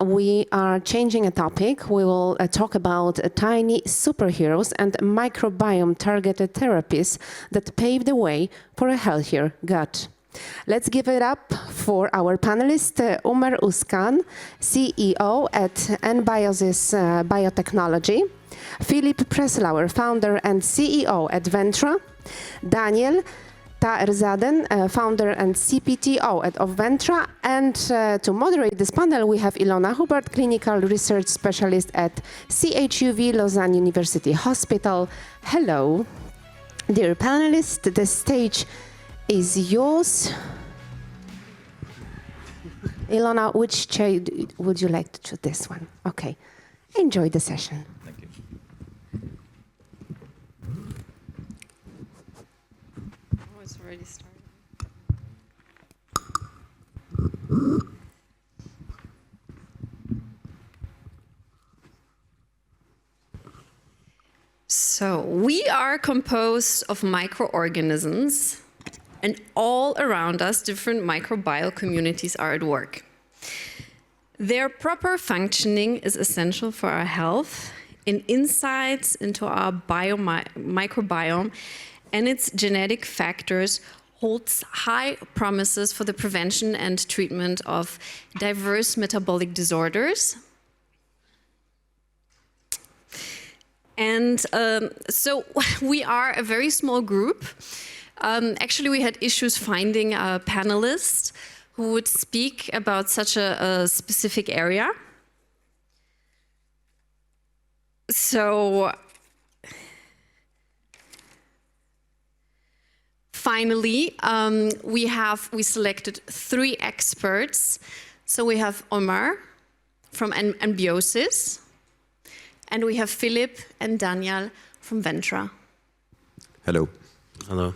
we are changing a topic. We will talk about tiny superheroes and microbiome-targeted therapies that pave the way for a healthier gut. Let's give it up for our panelist, Ömer Özkan, CEO at Enbiosis Biotechnology, Philipp Presslauer, founder and CEO at Ventra, Daniel Taerzaden, founder and CPTO of Ventra, and to moderate this panel we have Ilona, Hubbard, clinical research specialist at CHUV, Lausanne University Hospital. Hello, dear panelists, the stage is yours. Ilona, which chair would you like to choose? This one. Okay. Enjoy the session. Thank you. Oh, it's already started. So, we are composed of microorganisms, and all around us, different microbial communities are at work. Their proper functioning is essential for our health, and insights into our microbiome and its genetic factors holds high promises for the prevention and treatment of diverse metabolic disorders. And so we are a very small group. Actually, we had issues finding a panelist who would speak about such a specific area. So finally, we selected 3 experts. So we have Ömer from Enbiosis, and we have Philipp and Daniel from Ventra. Hello. Hello.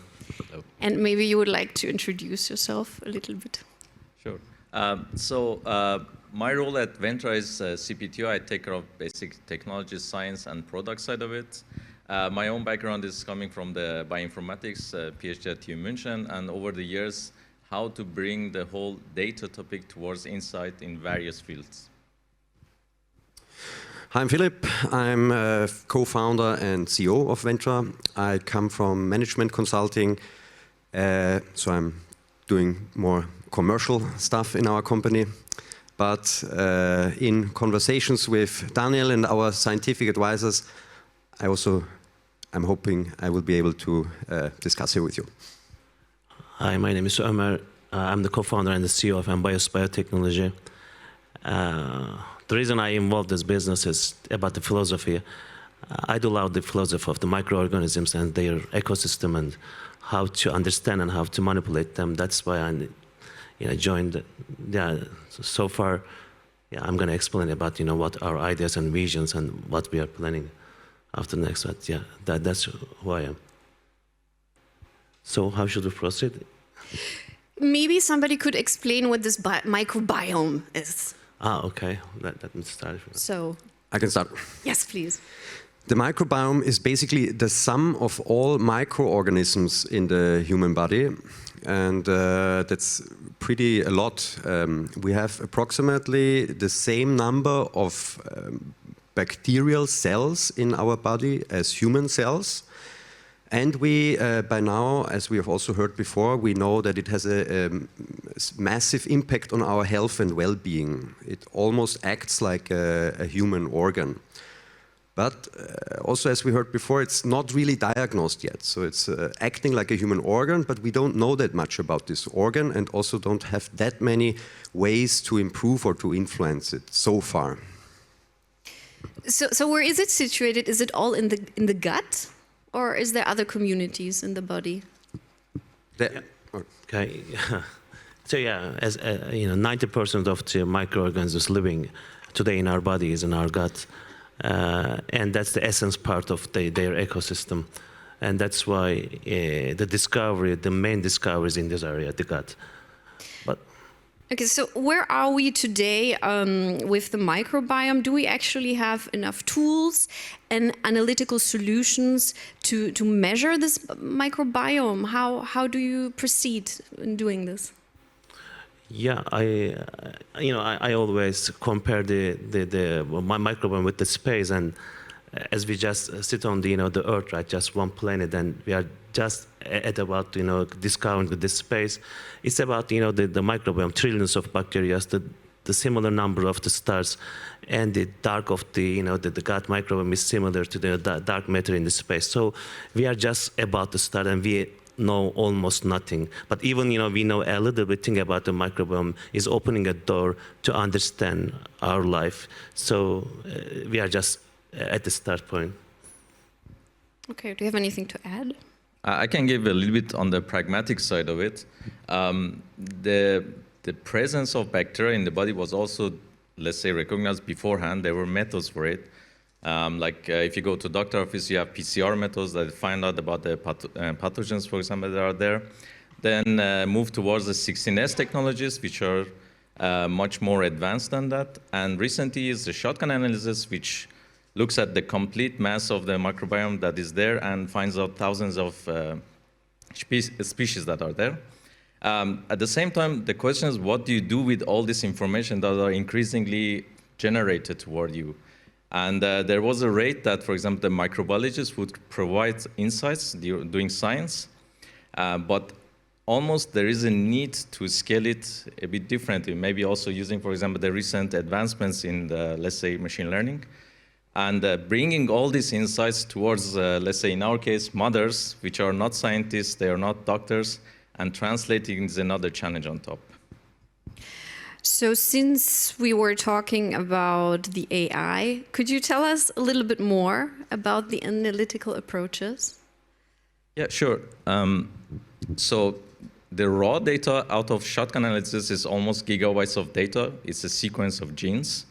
And maybe you would like to introduce yourself a little bit. Sure. My role at Ventra is CPTO. I take care of basic technology, science, and product side of it. My own background is coming from the bioinformatics, PhD at TU München, and over the years, how to bring the whole data topic towards insight in various fields. Hi, I'm Philipp. I'm a co-founder and CEO of Ventra. I come from management consulting, so I'm doing more commercial stuff in our company. But in conversations with Daniel and our scientific advisors, I'm hoping I will be able to discuss here with you. Hi, my name is Ömer. I'm the co-founder and the CEO of Enbiosis Biotechnology. The reason I involved this business is about the philosophy. I do love the philosophy of the microorganisms and their ecosystem and how to understand and how to manipulate them. That's why I joined. So far, I'm going to explain about what our ideas and visions and what we are planning after next. But that's who I am. So how should we proceed? Maybe somebody could explain what this microbiome is. Okay. Let me start. So I can start. Yes, please. The microbiome is basically the sum of all microorganisms in the human body, and that's pretty a lot. We have approximately the same number of bacterial cells in our body as human cells. And we, by now, as we have also heard before, we know that it has a massive impact on our health and well-being. It almost acts like a human organ. But also, as we heard before, it's not really diagnosed yet. So it's acting like a human organ, but we don't know that much about this organ and also don't have that many ways to improve or to influence it so far. So where is it situated? Is it all in the gut? Or is there other communities in the body? Okay. So as 90% of the microorganisms living today in our body is in our gut, and that's the essence part of their ecosystem, and that's why the main discovery is in this area, the gut. But okay, so where are we today with the microbiome? Do we actually have enough tools and analytical solutions to measure this microbiome? How do you proceed in doing this? Yeah, I always compare my microbiome with the space, and as we just sit on the Earth, right, just one planet, and we are just at about discovering this space. It's about the microbiome, trillions of bacteria, the similar number of the stars, and the dark of the gut microbiome is similar to the dark matter in the space. So we are just about to start, and we know almost nothing. But even we know a little bit thing about the microbiome is opening a door to understand our life. So we are just at the start point. Okay, do you have anything to add? I can give a little bit on the pragmatic side of it. The presence of bacteria in the body was also, let's say, recognized beforehand. There were methods for it. If you go to doctor office, you have PCR methods that find out about the pathogens, for example, that are there. Then move towards the 16S technologies, which are much more advanced than that. And recently is the shotgun analysis, which looks at the complete mass of the microbiome that is there and finds out thousands of species that are there. At the same time, the question is, what do you do with all this information that are increasingly generated toward you? And there was a rate that, for example, the microbiologists would provide insights doing science, but almost there is a need to scale it a bit differently, maybe also using, for example, the recent advancements in the, let's say, machine learning, and bringing all these insights towards, let's say, in our case, mothers, which are not scientists, they are not doctors, and translating is another challenge on top. So since we were talking about the AI, could you tell us a little bit more about the analytical approaches? Yeah, sure. So the raw data out of shotgun analysis is almost gigabytes of data. It's a sequence of genes.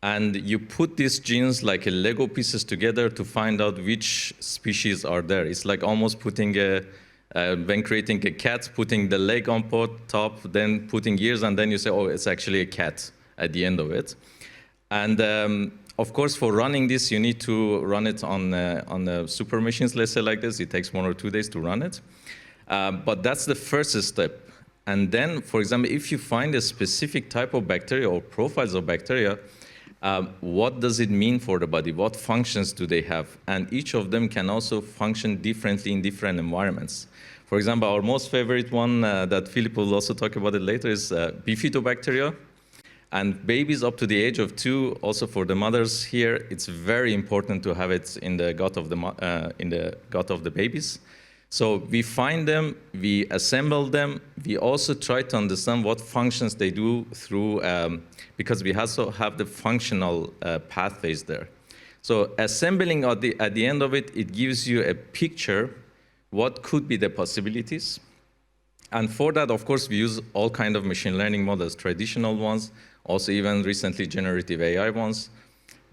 And you put these genes like a Lego pieces together to find out which species are there. It's like almost putting when creating a cat, putting the leg on top, then putting ears, and then you say, oh, it's actually a cat at the end of it. And of course, for running this, you need to run it on the super machines, let's say like this. It takes 1 or 2 days to run it. But that's the first step. And then, for example, if you find a specific type of bacteria or profiles of bacteria, what does it mean for the body? What functions do they have? And each of them can also function differently in different environments. For example, our most favorite one that Philipp will also talk about it later is bifidobacteria. And babies up to the age of 2, also for the mothers here, it's very important to have it in the gut of the babies. So we find them, we assemble them, we also try to understand what functions they do through, because we also have the functional pathways there. So assembling at the end of it, it gives you a picture what could be the possibilities. And for that, of course, we use all kinds of machine learning models, traditional ones, also even recently generative AI ones.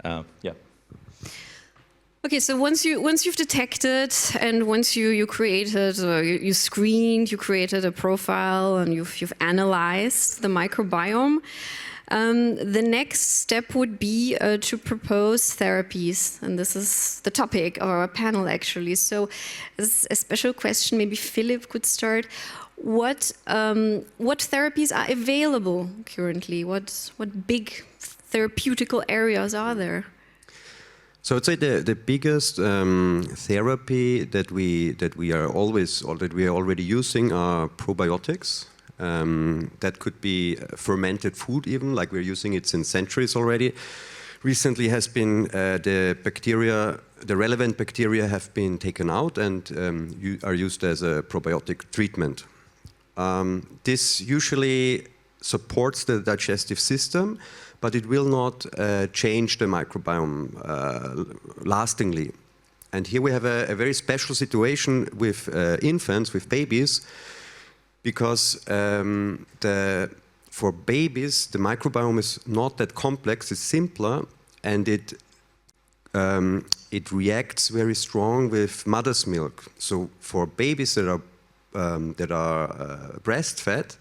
Yeah. Okay, so once you've detected and once you created, or you screened, you created a profile and you've analyzed the microbiome, the next step would be to propose therapies, and this is the topic of our panel actually. So this is a special question, maybe Philipp could start. What therapies are available currently? What big therapeutical areas are there? So I'd say the biggest therapy that we are already using are probiotics. That could be fermented food even, like we're using it since centuries already. Recently has been the relevant bacteria have been taken out and are used as a probiotic treatment. This usually supports the digestive system, but it will not change the microbiome lastingly. And here we have a very special situation with infants, with babies, because for babies, the microbiome is not that complex, it's simpler, and it reacts very strong with mother's milk. So for babies that are breastfed,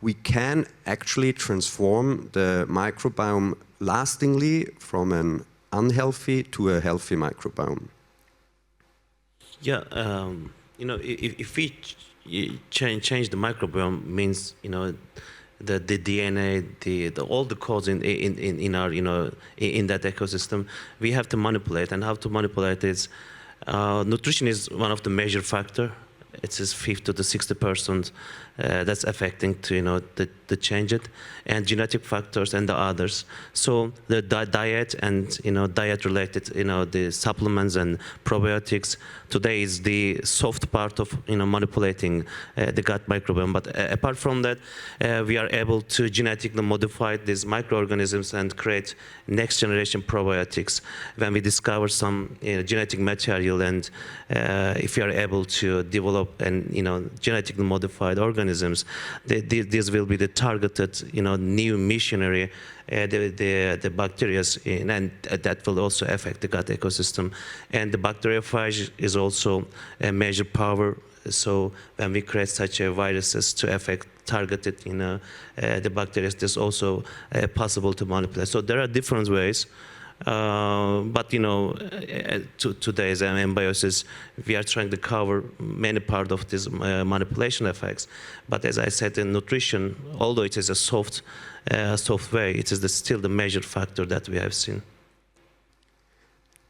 we can actually transform the microbiome lastingly from an unhealthy to a healthy microbiome. Yeah, if we change the microbiome, means the DNA, all the codes in our in that ecosystem. We have to manipulate, and how to manipulate is nutrition is one of the major factor. It's 50 to 60% that's affecting to the change it, and genetic factors and the others. So the diet and diet related the supplements and probiotics today is the soft part of manipulating the gut microbiome. But apart from that, we are able to genetically modify these microorganisms and create next generation probiotics. When we discover some genetic material, and if we are able to develop and genetically modified organisms, these will be the targeted new missionary the bacteria, and that will also affect the gut ecosystem. And the bacteriophage is also a major power. So when we create such a viruses to affect targeted the bacteria, it's also possible to manipulate. So there are different ways. But today's Enbiosis, we are trying to cover many part of this manipulation effects. But as I said, in nutrition, although it is a soft way, it is still the major factor that we have seen.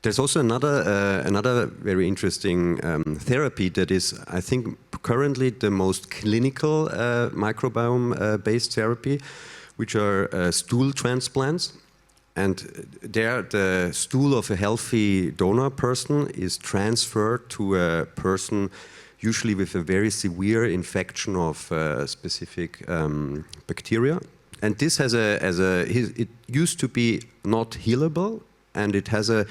There's also another very interesting therapy that is, I think, currently the most clinical microbiome-based therapy, which are stool transplants. And there, the stool of a healthy donor person is transferred to a person, usually with a very severe infection of specific bacteria. And this has it used to be not healable, and it has a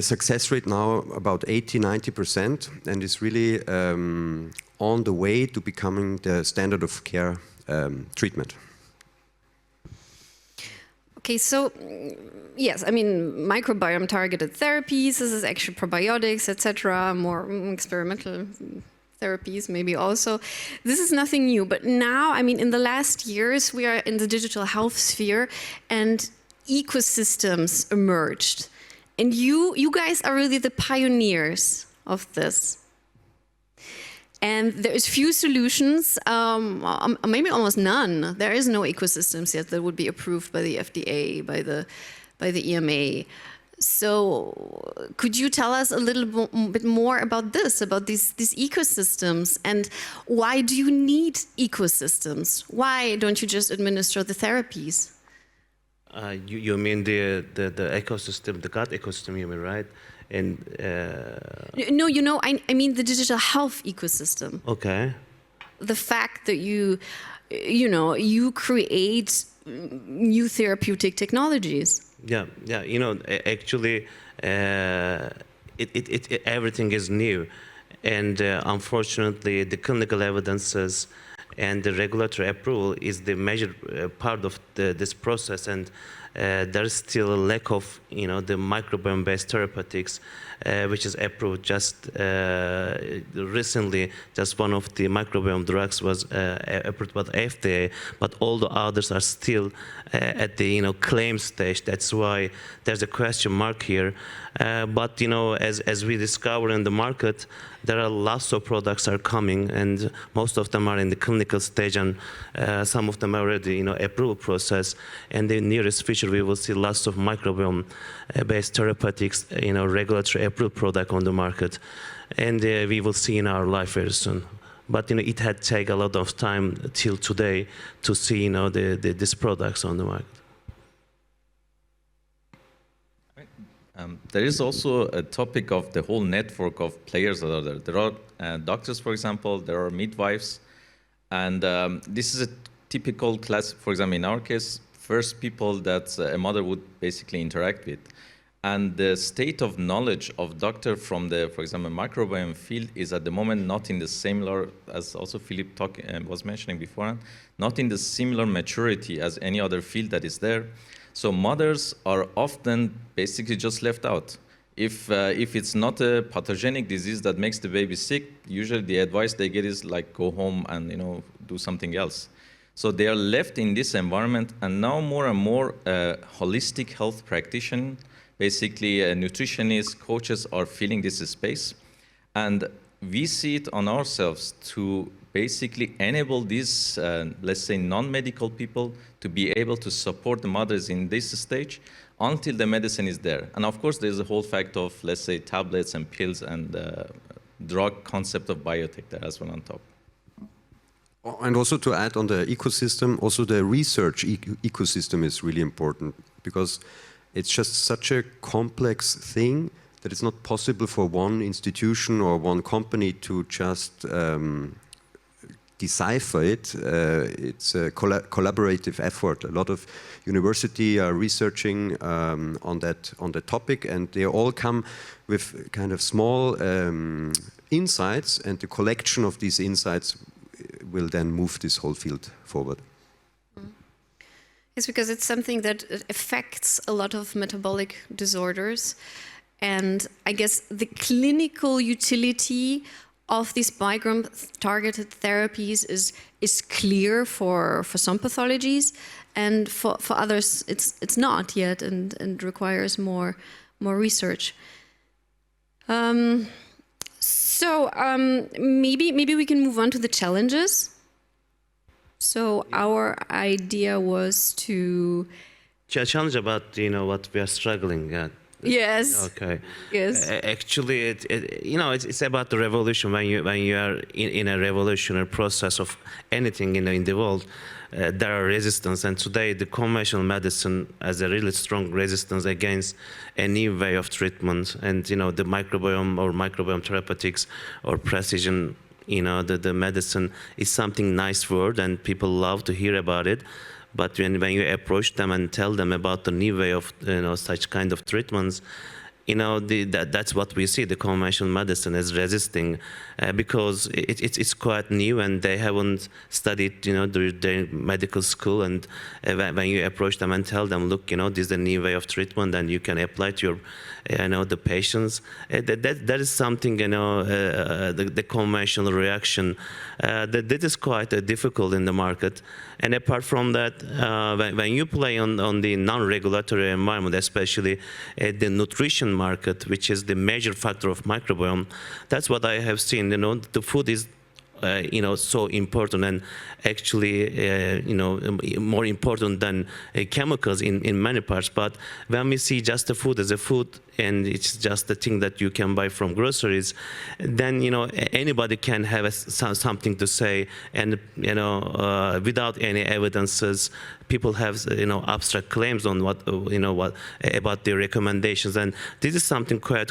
success rate now about 80–90%, and is really on the way to becoming the standard of care treatment. Okay, so yes, I mean, microbiome-targeted therapies, this is actually probiotics, etc., more experimental therapies maybe also. This is nothing new, but now, I mean, in the last years, we are in the digital health sphere, and ecosystems emerged. And you guys are really the pioneers of this. And there's few solutions, maybe almost none. There is no ecosystems yet that would be approved by the FDA, by the EMA. So could you tell us a little bit more about this, about these ecosystems, and why do you need ecosystems? Why don't you just administer the therapies? You mean the ecosystem, the gut ecosystem, you mean, right? And no, I mean the digital health ecosystem. Okay. The fact that you create new therapeutic technologies. Yeah. Actually, everything is new, and unfortunately, the clinical evidences and the regulatory approval is the major part of this process, and there is still a lack of the microbiome-based therapeutics, which is approved just recently. Just one of the microbiome drugs was approved by the FDA, but all the others are still at the claim stage. That's why there's a question mark here. But as we discover in the market, there are lots of products are coming, and most of them are in the clinical stage, and some of them are already approval process. And in the nearest future, we will see lots of microbiome-based therapeutics, regulatory approved product on the market, and we will see in our life very soon. But it had taken a lot of time till today to see these products on the market. There is also a topic of the whole network of players that are there. There are doctors, for example, there are midwives, and this is a typical class, for example, in our case, first people that a mother would basically interact with. And the state of knowledge of doctor from the, for example, microbiome field is at the moment not in the similar, as also Philipp was mentioning beforehand, not in the similar maturity as any other field that is there. So mothers are often basically just left out. If it's not a pathogenic disease that makes the baby sick, usually the advice they get is like go home and do something else. So they are left in this environment, and now more and more holistic health practitioners, basically nutritionists, coaches are filling this space. And we see it on ourselves to basically enable these, let's say, non-medical people to be able to support the mothers in this stage until the medicine is there. And of course, there's a whole fact of, let's say, tablets and pills and drug concept of biotech there as well on top. And also to add on the ecosystem, also the research ecosystem is really important, because it's just such a complex thing that it's not possible for one institution or one company to just decipher it. It's a collaborative effort. A lot of universities are researching on that topic, and they all come with kind of small insights, and the collection of these insights will then move this whole field forward. It's because it's something that affects a lot of metabolic disorders. And I guess the clinical utility of these microbiome-targeted therapies is clear for some pathologies, and for others it's not yet, and requires more research. Maybe we can move on to the challenges. So our idea was to challenge about what we are struggling at. Yes. Okay. Yes. Actually, it's about the revolution. When you are in a revolutionary process of anything in the world, there are resistance. And today, the conventional medicine has a really strong resistance against a new way of treatment. And the microbiome or microbiome therapeutics or precision, the medicine is something nice word, and people love to hear about it. But when you approach them and tell them about the new way of such kind of treatments, that's what we see. The conventional medicine is resisting because it's quite new, and they haven't studied their medical school. And when you approach them and tell them, look, this is a new way of treatment, and you can apply to your the patients, that is something the conventional reaction that is quite difficult in the market. And apart from that, when you play on the non-regulatory environment, especially the nutrition market, which is the major factor of microbiome, that's what I have seen. The food is so important, and actually more important than chemicals in many parts. But when we see just the food as a food, and it's just the thing that you can buy from groceries, then anybody can have something to say, and without any evidences, people have abstract claims on what about their recommendations, and this is something quite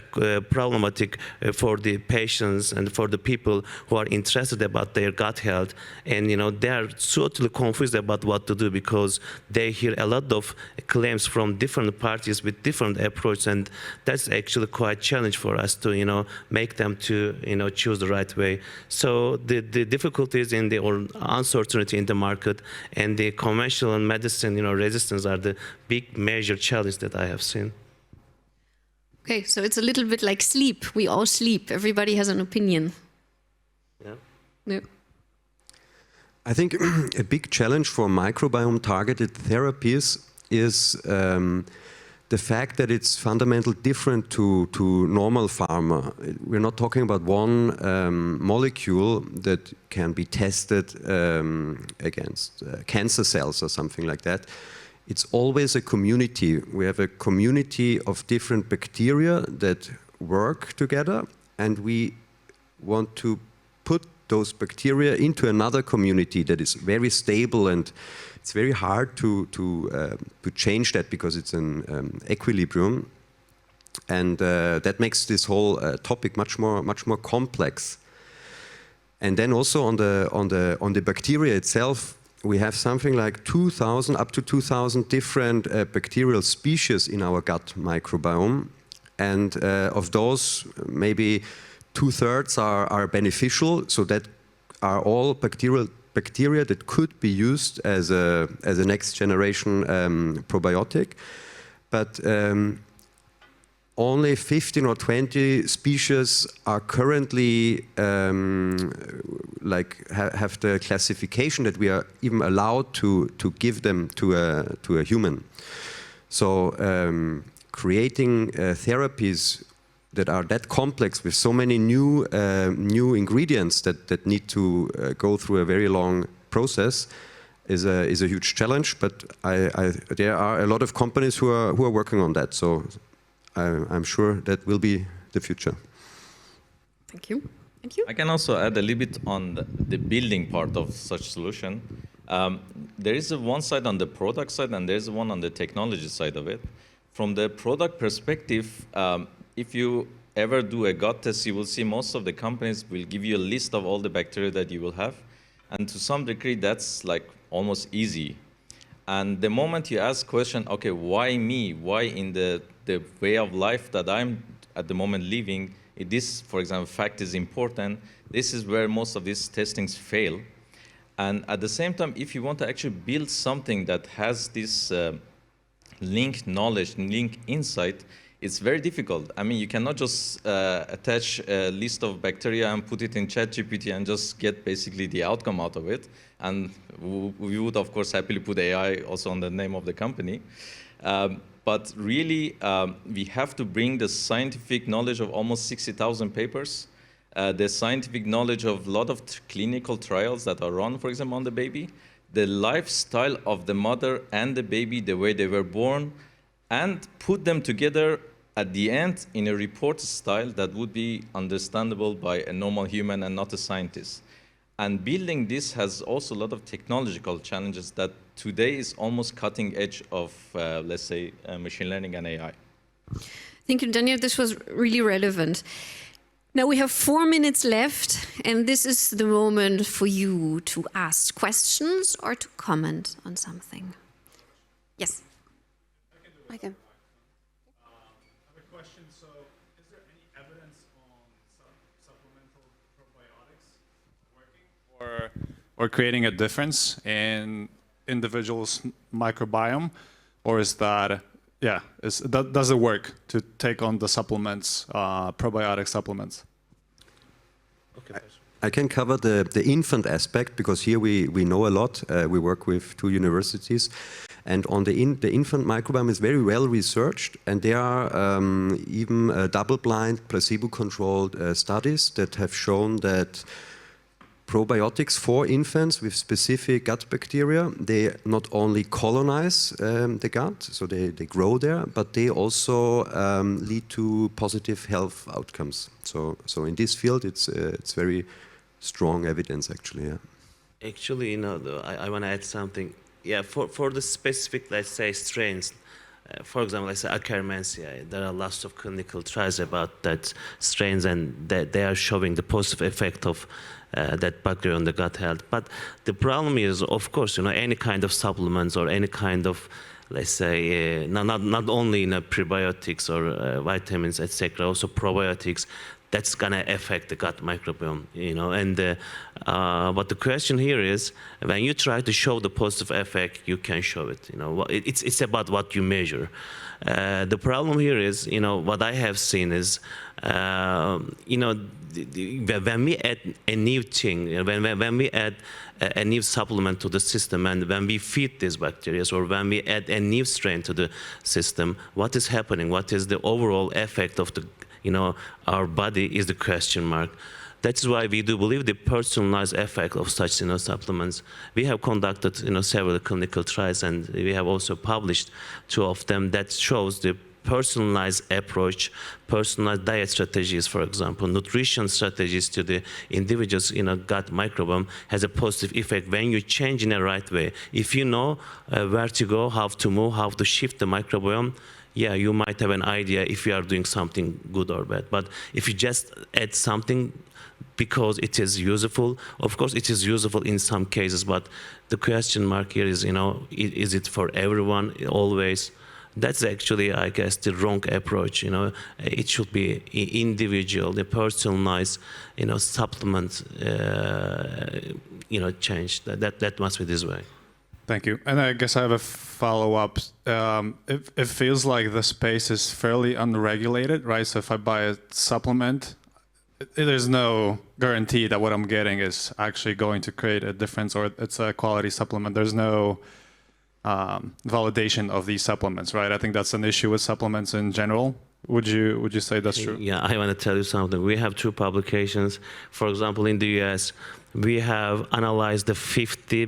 problematic for the patients and for the people who are interested about their gut health, and they are totally confused about what to do, because they hear a lot of claims from different parties with different approaches, and that's actually quite a challenge for us to make them to choose the right way. So the difficulties in or uncertainty in the market and the conventional medicine resistance are the big major challenge that I have seen. Okay, so it's a little bit like sleep. We all sleep. Everybody has an opinion. Yeah. I think a big challenge for microbiome-targeted therapies is the fact that it's fundamentally different to normal pharma. We're not talking about one molecule that can be tested against cancer cells or something like that. It's always a community. We have a community of different bacteria that work together, and we want to put those bacteria into another community that is very stable, and it's very hard to change that because it's an equilibrium, and that makes this whole topic much more complex. And then also on the bacteria itself, we have something like 2,000 up to 2,000 different bacterial species in our gut microbiome, and of those maybe 2/3 are beneficial, so that are all bacteria that could be used as a next generation probiotic, but only 15 or 20 species are currently have the classification that we are even allowed to give them to a human. So creating therapies that are that complex with so many new ingredients that need to go through a very long process is a huge challenge. But there are a lot of companies who are working on that. So I'm sure that will be the future. Thank you. Thank you. I can also add a little bit on the building part of such solution. There is one side on the product side, and there's one on the technology side of it. From the product perspective, if you ever do a gut test, you will see most of the companies will give you a list of all the bacteria that you will have. And to some degree, that's like almost easy. And the moment you ask question, okay, why me? Why in the way of life that I'm at the moment living, this, for example, fact is important, this is where most of these testings fail. And at the same time, if you want to actually build something that has this link knowledge, link insight, it's very difficult. I mean, you cannot just attach a list of bacteria and put it in ChatGPT and just get basically the outcome out of it. And we would, of course, happily put AI also on the name of the company. But really, we have to bring the scientific knowledge of almost 60,000 papers, the scientific knowledge of a lot of clinical trials that are run, for example, on the baby, the lifestyle of the mother and the baby, the way they were born, and put them together at the end in a report style that would be understandable by a normal human and not a scientist. And building this has also a lot of technological challenges that today is almost cutting edge of, let's say, machine learning and AI. Thank you, Daniel. This was really relevant. Now we have 4 minutes left, and this is the moment for you to ask questions or to comment on something. Yes. I can. I have a question. So, is there any evidence on supplemental probiotics working or creating a difference in individuals' microbiome, or is that, yeah, does it work to take on the supplements, probiotic supplements? Okay. I can cover the infant aspect because here we know a lot. We work with 2 universities. And on the infant microbiome is very well researched, and there are even double-blind, placebo-controlled studies that have shown that probiotics for infants with specific gut bacteria, they not only colonize the gut, so they grow there, but they also lead to positive health outcomes. So in this field, it's very strong evidence, actually. Yeah. Actually, I want to add something. Yeah, for the specific, let's say, strains, for example, let's say Akkermansia, there are lots of clinical trials about that strains, and they are showing the positive effect of that bacteria on the gut health. But the problem is, of course, any kind of supplements or any kind of, let's say, not only prebiotics or vitamins, etc., also probiotics, that's gonna affect the gut microbiome, And but the question here is, when you try to show the positive effect, you can show it. It's about what you measure. The problem here is, what I have seen is, when we add a new thing, when we add a new supplement to the system, and when we feed these bacteria, or when we add a new strain to the system, what is happening? What is the overall effect of the our body is the question mark. That's why we do believe the personalized effect of such supplements. We have conducted several clinical trials, and we have also published 2 of them that shows the personalized approach, personalized diet strategies, for example, nutrition strategies to the individual's gut microbiome has a positive effect when you change in the right way. If you know where to go, how to move, how to shift the microbiome, yeah, you might have an idea if you are doing something good or bad. But if you just add something because it is useful, of course it is useful in some cases, but the question mark here is, is it for everyone always? That's actually, I guess, the wrong approach. It should be individual, the personalized, supplement, change. That must be this way. Thank you. And I guess I have a follow-up. It feels like the space is fairly unregulated, right? So if I buy a supplement, there's no guarantee that what I'm getting is actually going to create a difference, or it's a quality supplement. There's no validation of these supplements, right? I think that's an issue with supplements in general. Would you say that's true? Yeah, I want to tell you something. We have 2 publications. For example, in the US, we have analyzed the 50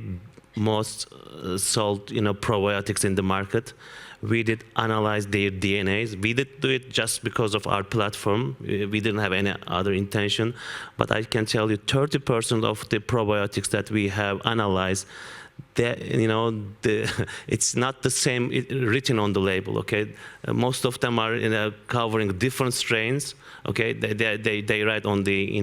most sold, probiotics in the market. We did analyze their DNAs. We did do it just because of our platform. We didn't have any other intention. But I can tell you 30% of the probiotics that we have analyzed, it's not the same written on the label, okay? Most of them are covering different strains, okay? They write on the,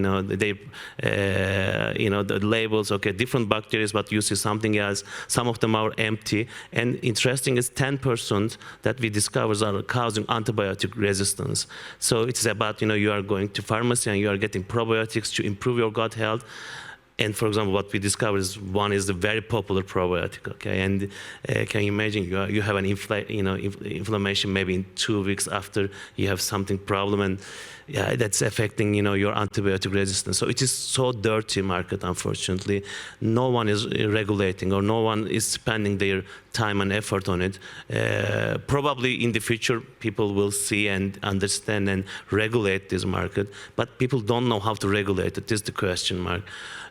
the labels, okay, different bacteria, but you see something else. Some of them are empty. And interesting is 10% that we discover are causing antibiotic resistance. So it's about, you are going to pharmacy and you are getting probiotics to improve your gut health. And for example, what we discovered is one is the very popular probiotic, okay? And can you imagine you have an inflammation maybe in 2 weeks after you have something problem, and yeah, that's affecting your antibiotic resistance. So it is so dirty market, unfortunately. No one is regulating, or no one is spending their time and effort on it. Probably in the future, people will see and understand and regulate this market, but people don't know how to regulate it. Is the question mark.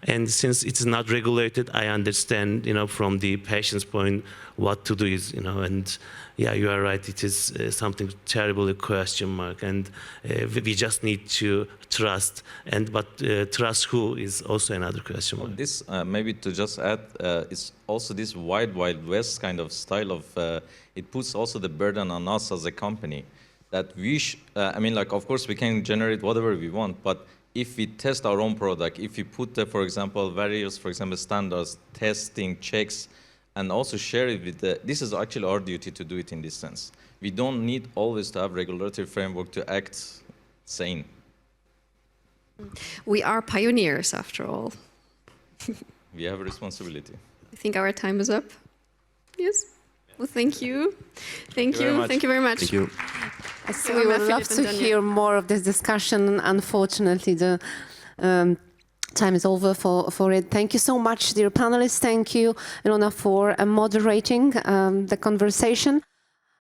And since it's not regulated, I understand, from the patient's point, what to do is, and yeah, you are right. It is something terrible, a question mark, and we just need to trust. But trust who is also another question mark. This maybe to just add, it's also this wild west kind of style of. It puts also the burden on us as a company, that we. I mean, like, of course, we can generate whatever we want, but if we test our own product, if we put, for example, various, standards, testing, checks, and also share it with this is actually our duty to do it in this sense. We don't need always to have regulatory framework to act sane. We are pioneers, after all. We have a responsibility. I think our time is up. Yes? Well, thank you. Thank you. Thank you very much. Thank you. So we would love to hear more of this discussion. Unfortunately, the time is over for it. Thank you so much, dear panelists. Thank you, Ilona, for moderating the conversation.